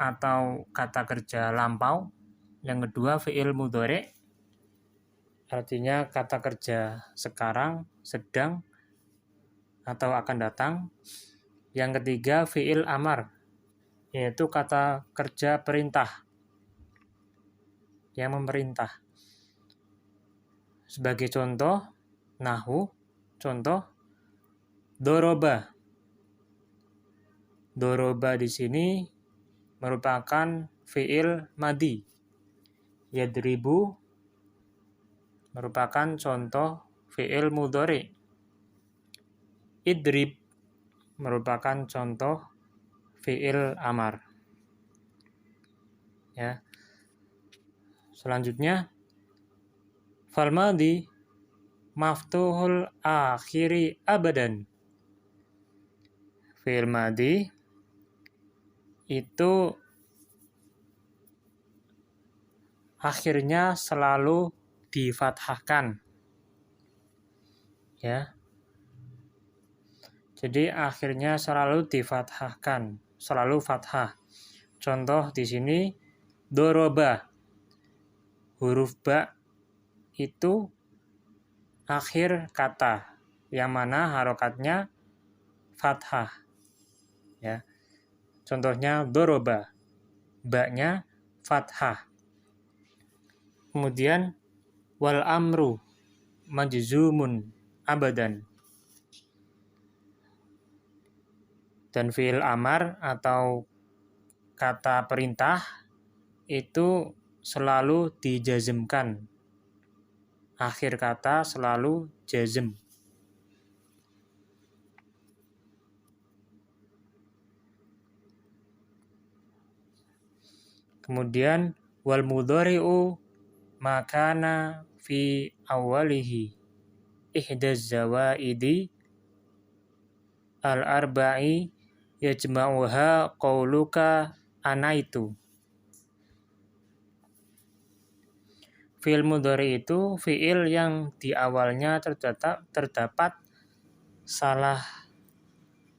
atau kata kerja lampau. Yang kedua fi'il mudhari, artinya kata kerja sekarang, sedang, atau akan datang. Yang ketiga fi'il amar, yaitu kata kerja perintah. yang memerintah. Sebagai contoh, nahwu, contoh doroba. Doroba di sini merupakan fi'il madi. Yadribu merupakan contoh fi'il mudhari. Idrib merupakan contoh fi'il amar. Ya. Selanjutnya, fal madi maftuhul akhiri abadan. Fi'il madi itu akhirnya selalu difathahkan. Ya. Jadi akhirnya selalu difathahkan, selalu fathah. Contoh di sini doroba. Huruf ba itu akhir kata, yang mana harokatnya fathah. Ya. Contohnya doroba, ba-nya fathah. Kemudian wal amru majzumun abadan. Dan fi'il amar atau kata perintah itu selalu dijazmkan. Akhir kata selalu jazm. Kemudian wal mudhari'u makana fi awalihi ihdaz zawaidi al-arba'i yajma'uha qauluka anaitu. Fi'il mudhari itu fi'il yang di awalnya terdapat salah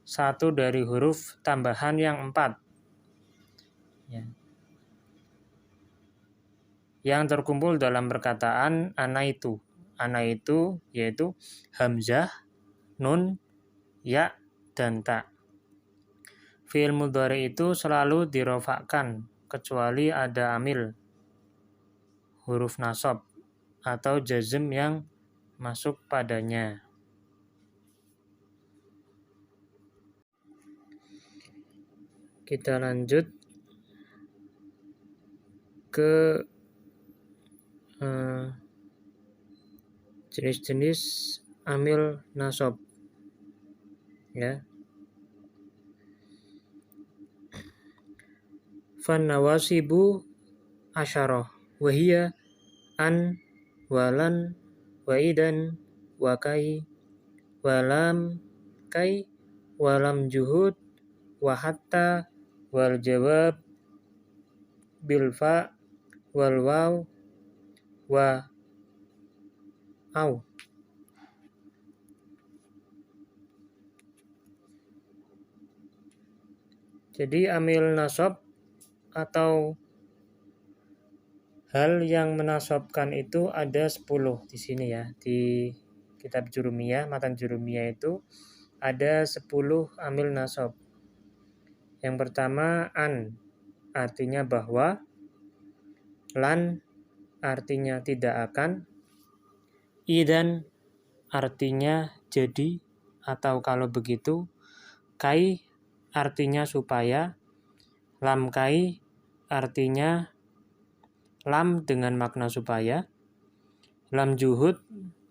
satu dari huruf tambahan yang 4. Ya. Yang terkumpul dalam perkataan anaitu. Anaitu yaitu hamzah, nun, ya, dan ta. Fi'il mudhari itu selalu dirofakkan kecuali ada amil, huruf nasab atau jazm yang masuk padanya. Kita lanjut ke jenis-jenis amil nasab. Ya. Fan nawasibu asyarah wahiyya an, walan, waidan, wakai, walam, kai, walam juhud, wahatta, wal jawab, bilfa, wal waw, wa au. Jadi amil nasab atau hal yang menasabkan itu ada 10 di sini ya. Di kitab Jurumiyah, matan Jurumiyah itu ada 10 amil nasab. Yang pertama an, artinya bahwa. Lan, artinya tidak akan. Idan, artinya jadi atau kalau begitu. Kai, artinya supaya. Lam kai, artinya lam dengan makna supaya. Lam juhud,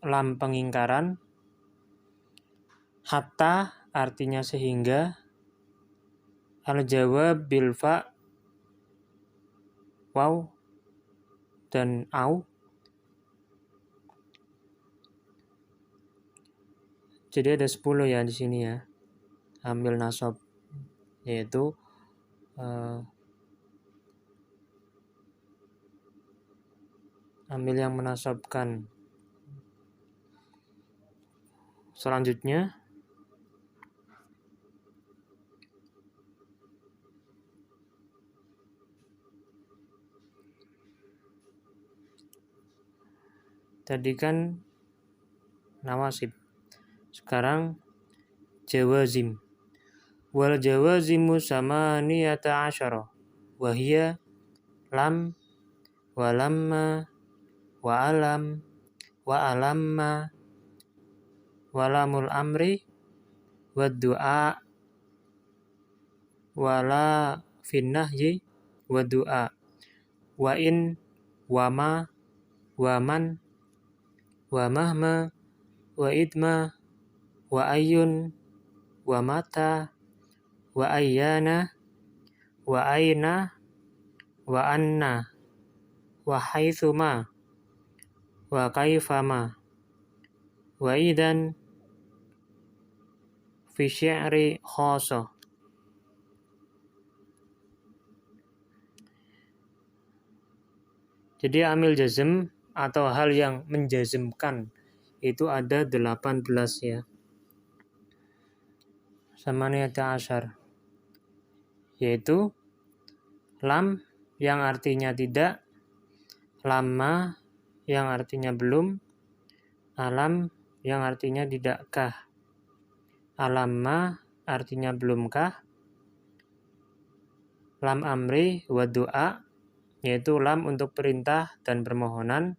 lam pengingkaran. Hatta, artinya sehingga. Al-jawab bilfa, waw, dan au. Jadi ada 10 ya di sini ya. Amil nasab yaitu amil yang menasabkan. Selanjutnya tadi kan nawasib. Sekarang jawazim. Wal jawazimu samaniyata asyara. Wahia lam, walamma, wa'alam, wa'alamma, walamul amri, waddu'a, wala finnahyi, waddu'a, wa in, wama, waman, wa mahma, wa idma, wa ayyun, wa mata, wa ayyana, wa aina, wa anna, wa haitsuma, wa kaifama, wa idan, fi syi'ri khosoh. Jadi amil jazm atau hal yang menjazmkan itu ada 18 ya. Samaniyata asyar, yaitu lam yang artinya tidak, lamma yang artinya belum, alam yang artinya tidakkah, alamma artinya belumkah, lam amri wa du'a yaitu lam untuk perintah dan permohonan,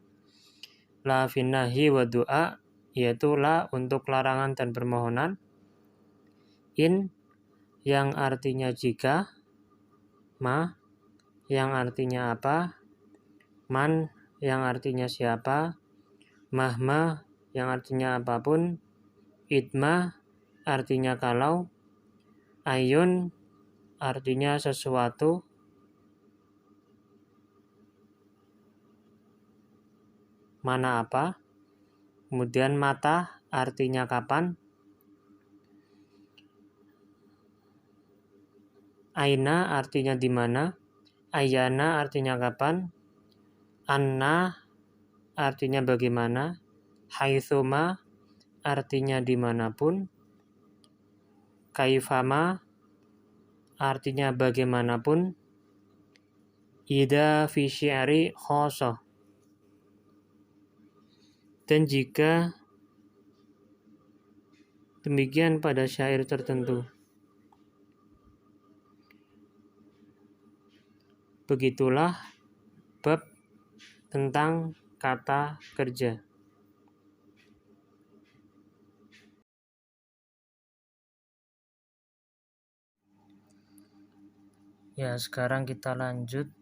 la finnahi wa du'a yaitu la untuk larangan dan permohonan, in yang artinya jika, ma yang artinya apa, man yang artinya siapa, mahma yang artinya apapun, idma artinya kalau, ayun artinya sesuatu, mana apa, kemudian mata artinya kapan, aina artinya di mana, ayana artinya kapan, anna artinya bagaimana, haitsuma artinya dimanapun, kaifama artinya bagaimanapun, ida fi syi'ri khosoh dan jika demikian pada syair tertentu. Begitulah bab tentang kata kerja. Ya, sekarang kita lanjut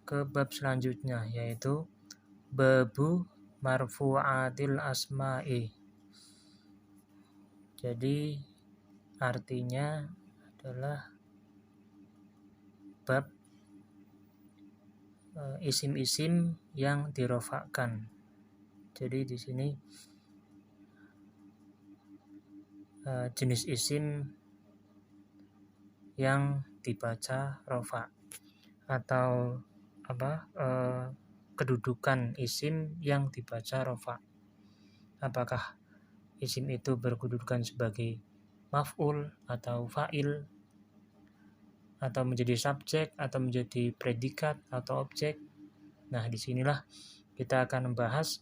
ke bab selanjutnya, yaitu babu marfu'atil asma'i. Jadi artinya adalah bab isim-isim yang dirofakkan. Jadi di sini jenis isim yang dibaca rofa atau kedudukan isim yang dibaca rofa. Apakah isim itu berkedudukan sebagai maf'ul atau fa'il, atau menjadi subjek, atau menjadi predikat atau objek. Nah, disinilah kita akan membahas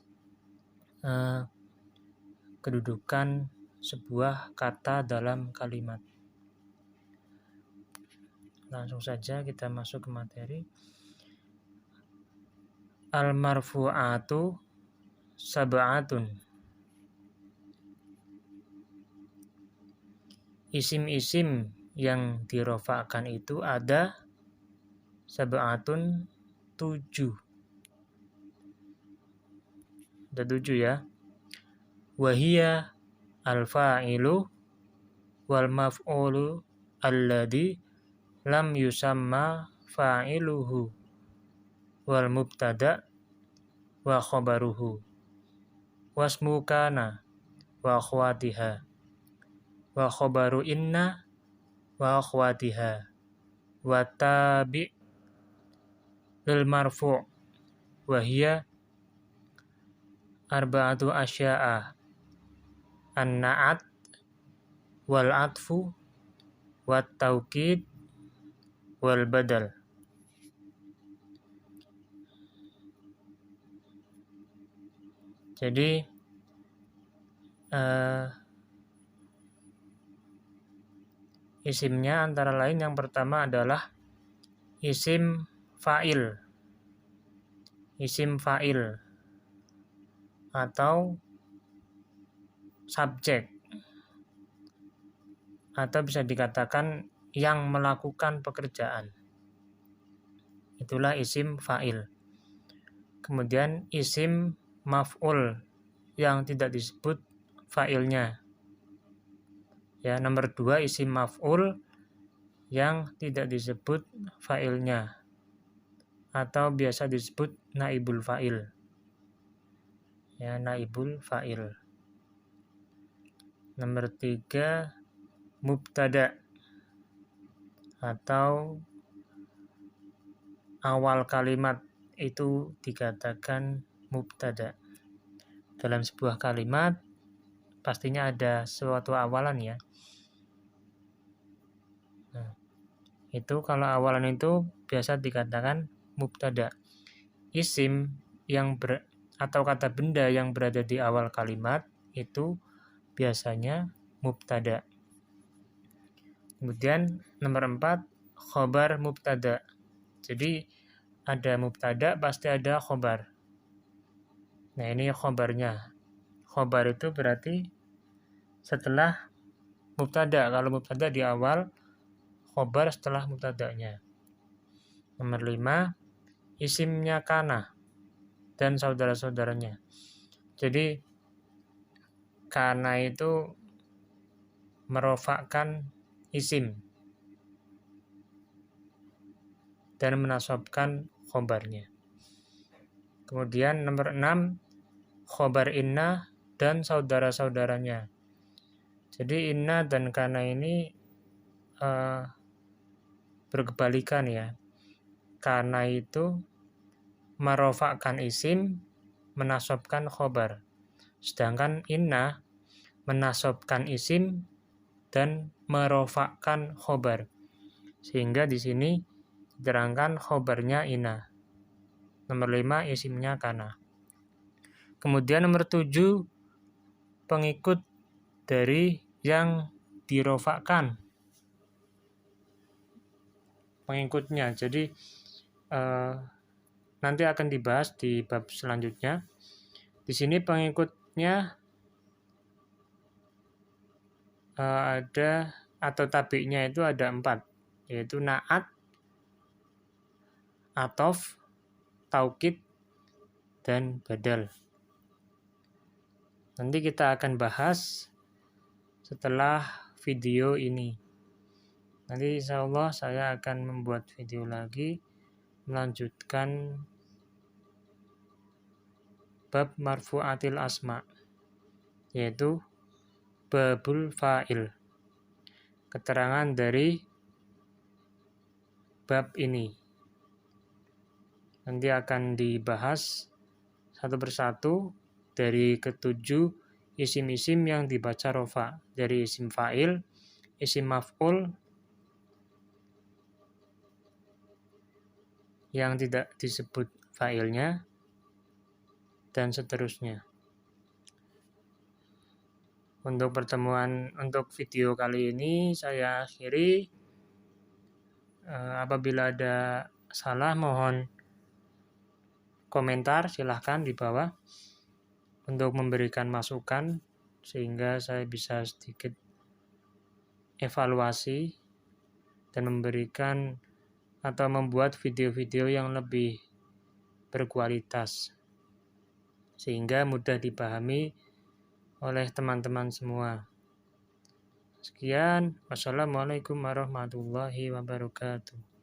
kedudukan sebuah kata dalam kalimat. Langsung saja kita masuk ke materi. Al-marfu'atu sab'atun. Isim-isim yang dirofakkan itu ada sab'atun 7. Ada 7 ya. Wahia al-fa'ilu wal maf'ulu alladhi lam yusamma fa'iluhu wal mubtada wa khabaruhu wasmu kana wa akhwatiha wa khabaru inna wa akhwatiha wa tabi' lil marfu' wa hiya arba'atu asya'a an-na'at wal atfu wat taukid wal badal. Jadi isimnya antara lain yang pertama adalah isim fa'il, isim fa'il atau subjek, atau bisa dikatakan yang melakukan pekerjaan. Itulah isim fa'il. Kemudian isim maf'ul yang tidak disebut fa'ilnya. Ya, nomor 2 isim maf'ul yang tidak disebut fa'ilnya atau biasa disebut naibul fa'il. Ya, naibul fa'il. Nomor 3 mubtada atau awal kalimat itu dikatakan mubtada. Dalam sebuah kalimat pastinya ada suatu awalan ya. Nah, itu kalau awalan itu biasa dikatakan mubtada. Isim atau kata benda yang berada di awal kalimat itu biasanya mubtada. Kemudian nomor 4 khobar mubtada. Jadi ada mubtada pasti ada khobar. Nah, ini khobarnya. Khobar itu berarti setelah mubtada. Kalau mubtada di awal, khobar setelah mubtadanya. Nomor 5 isimnya kana dan saudara-saudaranya. Jadi kana itu merofakkan isim dan menasabkan khobarnya. Kemudian nomor 6 khobar inna dan saudara-saudaranya. Jadi inna dan kana ini berkebalikan ya. Kana itu merofakkan isim, menasabkan khobar. Sedangkan inna menasabkan isim dan merofakkan khobar. Sehingga di sini diterangkan khobarnya inna. Nomor 5 isimnya kana. Kemudian nomor 7 pengikut dari yang dirofakkan. Pengikutnya. Jadi nanti akan dibahas di bab selanjutnya. Di sini pengikutnya ada atau tabi'nya itu ada 4, yaitu na'at, atof, taukid, dan badal. Nanti kita akan bahas setelah video ini. Nanti insya Allah saya akan membuat video lagi melanjutkan bab marfu'atil asma, yaitu babul fa'il. Keterangan dari bab ini nanti akan dibahas satu persatu dari ketujuh isim-isim yang dibaca rofa, dari isim fa'il, isim maf'ul yang tidak disebut fa'ilnya, dan seterusnya. Untuk video kali ini saya akhiri. Apabila ada salah mohon komentar, silahkan di bawah untuk memberikan masukan sehingga saya bisa sedikit evaluasi dan memberikan atau membuat video-video yang lebih berkualitas sehingga mudah dipahami oleh teman-teman semua. Sekian, wassalamualaikum warahmatullahi wabarakatuh.